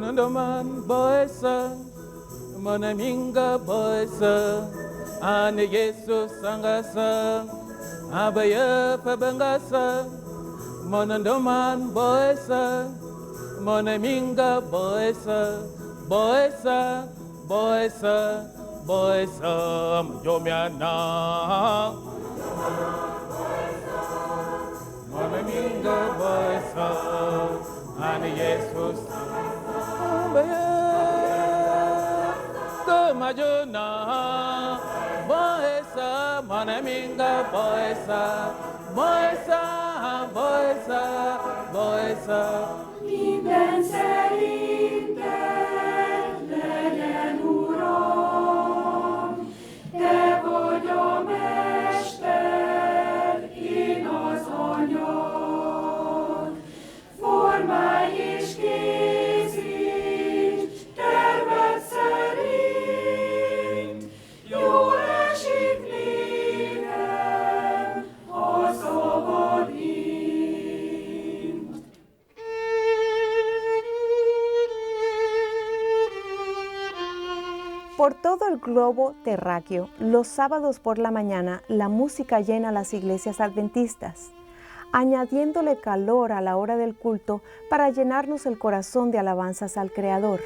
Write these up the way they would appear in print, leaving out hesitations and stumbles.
Monandoman boysa, monaminga boysa, ane Jesus sangasa, abaya pabangasa, monandoman boysa, monaminga boysa, boysa, boysa, boysa, jomiana, monaminga boysa, ane Jesus Majuna boysa manaminga boysa boysa boysa boysa minden szerinted legyen Uram, te vagy a mester, én az anyag, formálj és készíts terved szerint, jól esik nékem a szabad int. Por todo el globo terráqueo, los sábados por la mañana, la música llena las iglesias adventistas, añadiéndole calor a la hora del culto para llenarnos el corazón de alabanzas al Creador.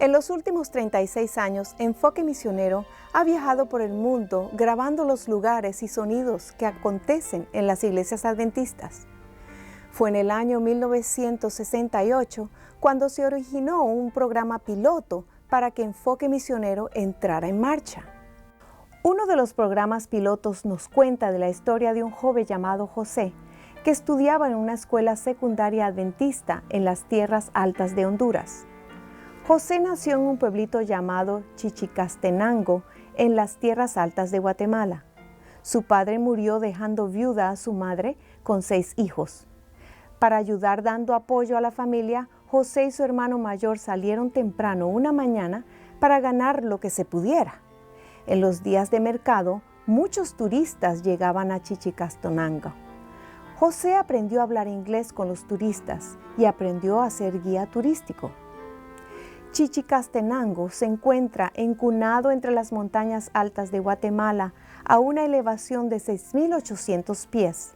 En los últimos 36 años, Enfoque Misionero ha viajado por el mundo grabando los lugares y sonidos que acontecen en las iglesias adventistas. Fue en el año 1968 cuando se originó un programa piloto para que Enfoque Misionero entrara en marcha. Uno de los programas pilotos nos cuenta de la historia de un joven llamado José, que estudiaba en una escuela secundaria adventista en las tierras altas de Honduras. José nació en un pueblito llamado Chichicastenango, en las tierras altas de Guatemala. Su padre murió dejando viuda a su madre con 6 hijos. Para ayudar dando apoyo a la familia, José y su hermano mayor salieron temprano una mañana para ganar lo que se pudiera. En los días de mercado, muchos turistas llegaban a Chichicastenango. José aprendió a hablar inglés con los turistas y aprendió a ser guía turístico. Chichicastenango se encuentra encunado entre las montañas altas de Guatemala a una elevación de 6.800 pies.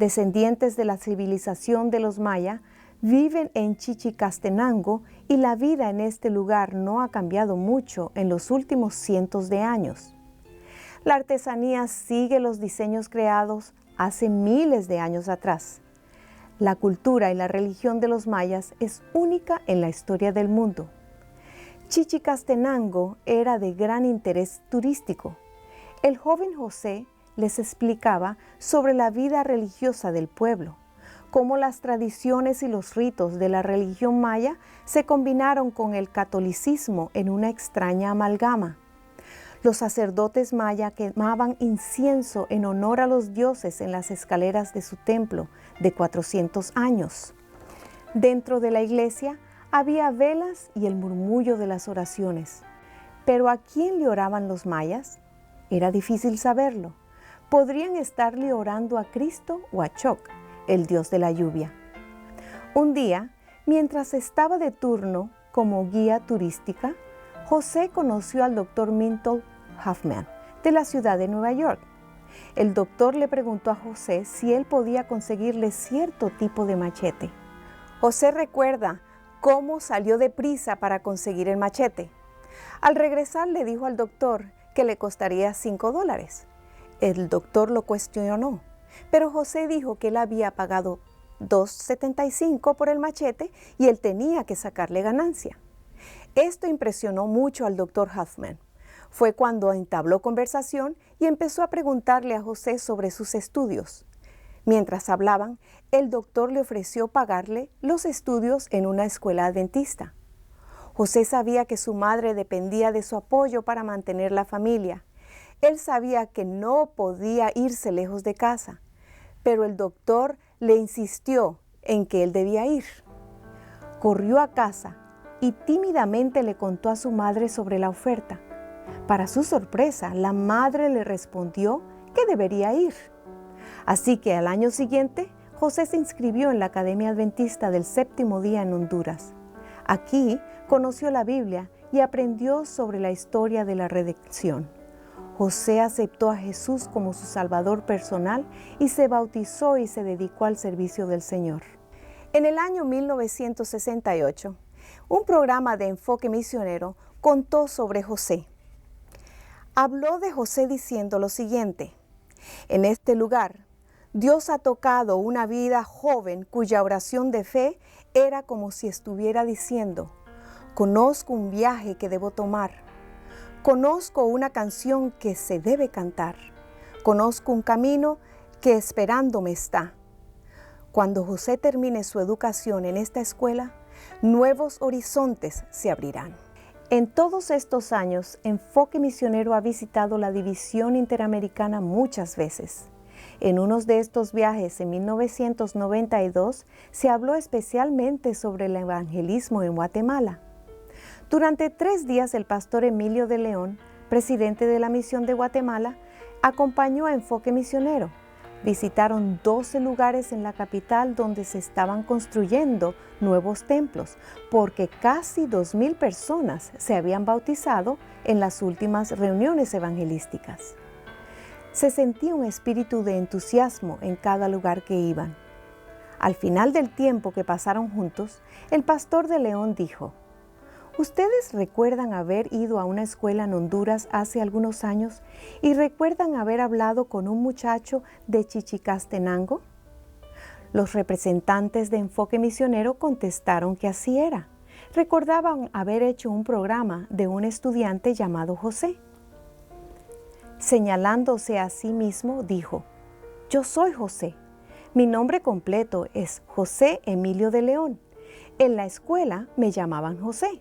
Descendientes de la civilización de los maya viven en Chichicastenango y la vida en este lugar no ha cambiado mucho en los últimos cientos de años. La artesanía sigue los diseños creados hace miles de años atrás. La cultura y la religión de los mayas es única en la historia del mundo. Chichicastenango era de gran interés turístico. El joven José les explicaba sobre la vida religiosa del pueblo, cómo las tradiciones y los ritos de la religión maya se combinaron con el catolicismo en una extraña amalgama. Los sacerdotes maya quemaban incienso en honor a los dioses en las escaleras de su templo de 400 años. Dentro de la iglesia había velas y el murmullo de las oraciones. ¿Pero a quién le oraban los mayas? Era difícil saberlo. Podrían estarle orando a Cristo o a Choc, el dios de la lluvia. Un día, mientras estaba de turno como guía turística, José conoció al doctor Milton Huffman, de la ciudad de Nueva York. El doctor le preguntó a José si él podía conseguirle cierto tipo de machete. José recuerda cómo salió deprisa para conseguir el machete. Al regresar le dijo al doctor que le costaría $5. El doctor lo cuestionó, pero José dijo que él había pagado $2.75 por el machete y él tenía que sacarle ganancia. Esto impresionó mucho al doctor Huffman. Fue cuando entabló conversación y empezó a preguntarle a José sobre sus estudios. Mientras hablaban, el doctor le ofreció pagarle los estudios en una escuela adventista. José sabía que su madre dependía de su apoyo para mantener la familia. Él sabía que no podía irse lejos de casa, pero el doctor le insistió en que él debía ir. Corrió a casa, y tímidamente le contó a su madre sobre la oferta. Para su sorpresa, la madre le respondió que debería ir. Así que al año siguiente, José se inscribió en la Academia Adventista del Séptimo Día en Honduras. Aquí conoció la Biblia y aprendió sobre la historia de la redención. José aceptó a Jesús como su Salvador personal y se bautizó y se dedicó al servicio del Señor. En el año 1968, un programa de enfoque misionero contó sobre José. Habló de José diciendo lo siguiente: en este lugar, Dios ha tocado una vida joven cuya oración de fe era como si estuviera diciendo: conozco un viaje que debo tomar, conozco una canción que se debe cantar, conozco un camino que esperándome está. Cuando José termine su educación en esta escuela, nuevos horizontes se abrirán. En todos estos años, Enfoque Misionero ha visitado la División Interamericana muchas veces. En uno de estos viajes, en 1992, se habló especialmente sobre el evangelismo en Guatemala. Durante 3 días, el pastor Emilio de León, presidente de la Misión de Guatemala, acompañó a Enfoque Misionero. Visitaron 12 lugares en la capital donde se estaban construyendo nuevos templos, porque casi 2,000 personas se habían bautizado en las últimas reuniones evangelísticas. Se sentía un espíritu de entusiasmo en cada lugar que iban. Al final del tiempo que pasaron juntos, el pastor de León dijo: ¿ustedes recuerdan haber ido a una escuela en Honduras hace algunos años y recuerdan haber hablado con un muchacho de Chichicastenango? Los representantes de Enfoque Misionero contestaron que así era. Recordaban haber hecho un programa de un estudiante llamado José. Señalándose a sí mismo, dijo: yo soy José. Mi nombre completo es José Emilio de León. En la escuela me llamaban José.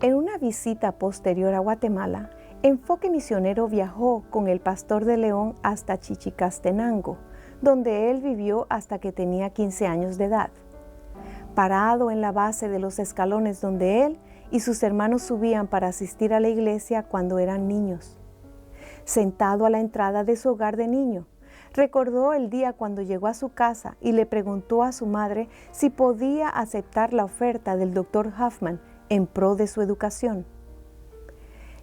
En una visita posterior a Guatemala, Enfoque Misionero viajó con el pastor de León hasta Chichicastenango, donde él vivió hasta que tenía 15 años de edad. Parado en la base de los escalones donde él y sus hermanos subían para asistir a la iglesia cuando eran niños. Sentado a la entrada de su hogar de niño, recordó el día cuando llegó a su casa y le preguntó a su madre si podía aceptar la oferta del Dr. Huffman en pro de su educación.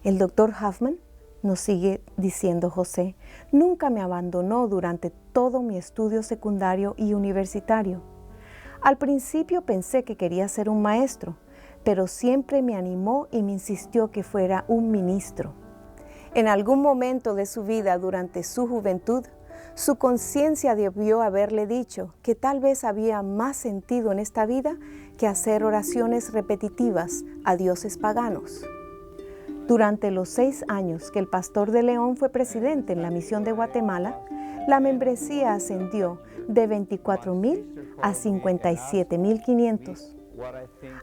El Dr. Huffman, nos sigue diciendo José, nunca me abandonó durante todo mi estudio secundario y universitario. Al principio pensé que quería ser un maestro, pero siempre me animó y me insistió que fuera un ministro. En algún momento de su vida durante su juventud, su conciencia debió haberle dicho que tal vez había más sentido en esta vida que hacer oraciones repetitivas a dioses paganos. Durante los 6 años que el pastor de León fue presidente en la Misión de Guatemala, la membresía ascendió de 24,000 a 57,500.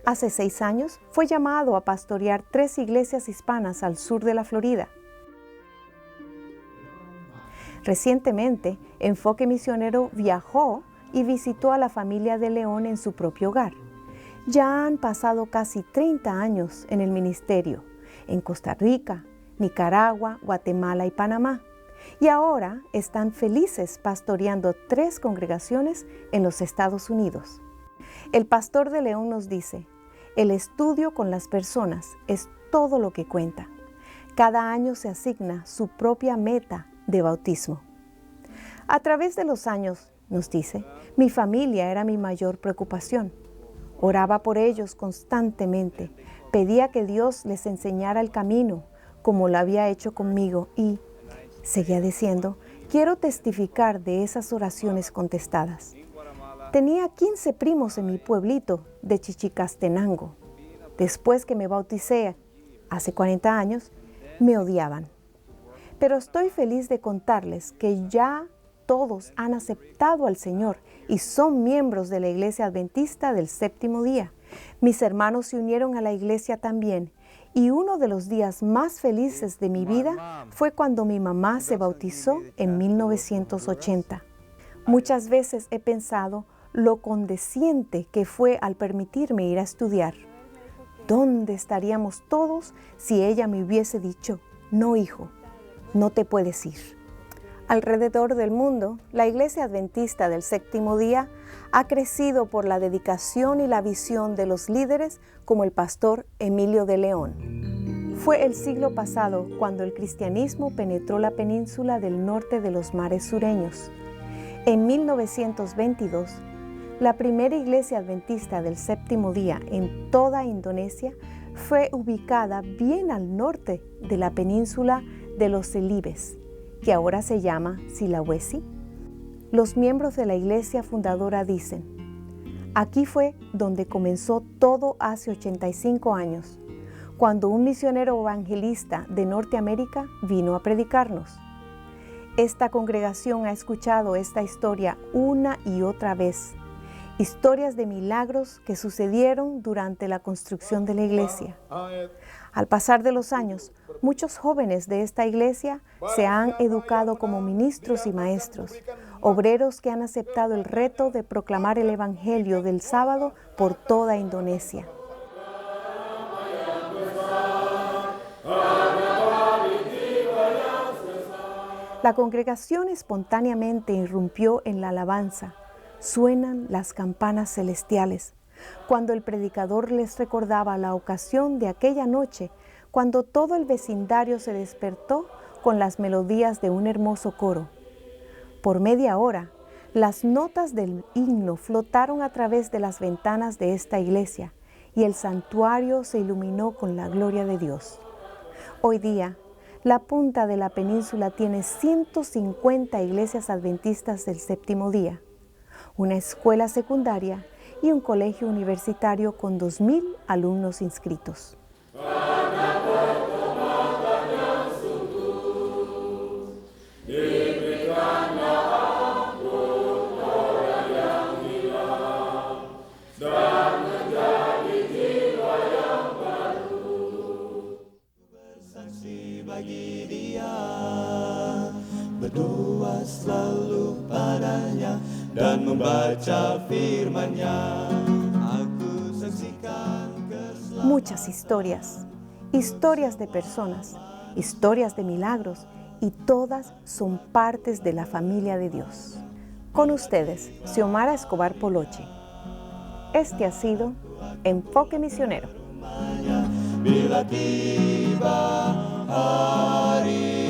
Hace 6 años fue llamado a pastorear 3 iglesias hispanas al sur de la Florida. Recientemente, Enfoque Misionero viajó y visitó a la familia de León en su propio hogar. Ya han pasado casi 30 años en el ministerio, en Costa Rica, Nicaragua, Guatemala y Panamá, y ahora están felices pastoreando 3 congregaciones en los Estados Unidos. El pastor de León nos dice: el estudio con las personas es todo lo que cuenta. Cada año se asigna su propia meta de bautismo. A través de los años, nos dice, mi familia era mi mayor preocupación. Oraba por ellos constantemente, pedía que Dios les enseñara el camino, como lo había hecho conmigo, y seguía diciendo, quiero testificar de esas oraciones contestadas. Tenía 15 primos en mi pueblito de Chichicastenango. Después que me bauticé, hace 40 años, me odiaban. Pero estoy feliz de contarles que ya todos han aceptado al Señor y son miembros de la Iglesia Adventista del Séptimo Día. Mis hermanos se unieron a la iglesia también, y uno de los días más felices de mi vida fue cuando mi mamá se bautizó en 1980. Muchas veces he pensado lo condesciente que fue al permitirme ir a estudiar. ¿dónde estaríamos todos si ella me hubiese dicho, no hijo, no te puedes ir? Alrededor del mundo, la Iglesia Adventista del Séptimo Día ha crecido por la dedicación y la visión de los líderes como el pastor Emilio de León. Fue el siglo pasado cuando el cristianismo penetró la península del norte de los mares sureños. En 1922, la primera iglesia adventista del Séptimo Día en toda Indonesia fue ubicada bien al norte de la península de los Celibes, que ahora se llama Sulawesi. Los miembros de la iglesia fundadora dicen, aquí fue donde comenzó todo hace 85 años, cuando un misionero evangelista de Norteamérica vino a predicarnos. Esta congregación ha escuchado esta historia una y otra vez, historias de milagros que sucedieron durante la construcción de la iglesia. Al pasar de los años, muchos jóvenes de esta iglesia se han educado como ministros y maestros, obreros que han aceptado el reto de proclamar el evangelio del sábado por toda Indonesia. La congregación espontáneamente irrumpió en la alabanza. Suenan las campanas celestiales, cuando el predicador les recordaba la ocasión de aquella noche, cuando todo el vecindario se despertó con las melodías de un hermoso coro. Por media hora, las notas del himno flotaron a través de las ventanas de esta iglesia y el santuario se iluminó con la gloria de Dios. Hoy día, la punta de la península tiene 150 iglesias adventistas del Séptimo Día, una escuela secundaria y un colegio universitario con 2,000 alumnos inscritos. Bagi Dia, berdoa selalu padanya dan membaca firman-Nya. Aku saksikan keselamatan. Muchas historias, historias de personas, historias de milagros, y todas son partes de la familia de Dios. Con ustedes, Xiomara Escobar Poloche. Este ha sido Enfoque Misionero. Bila tiba harinya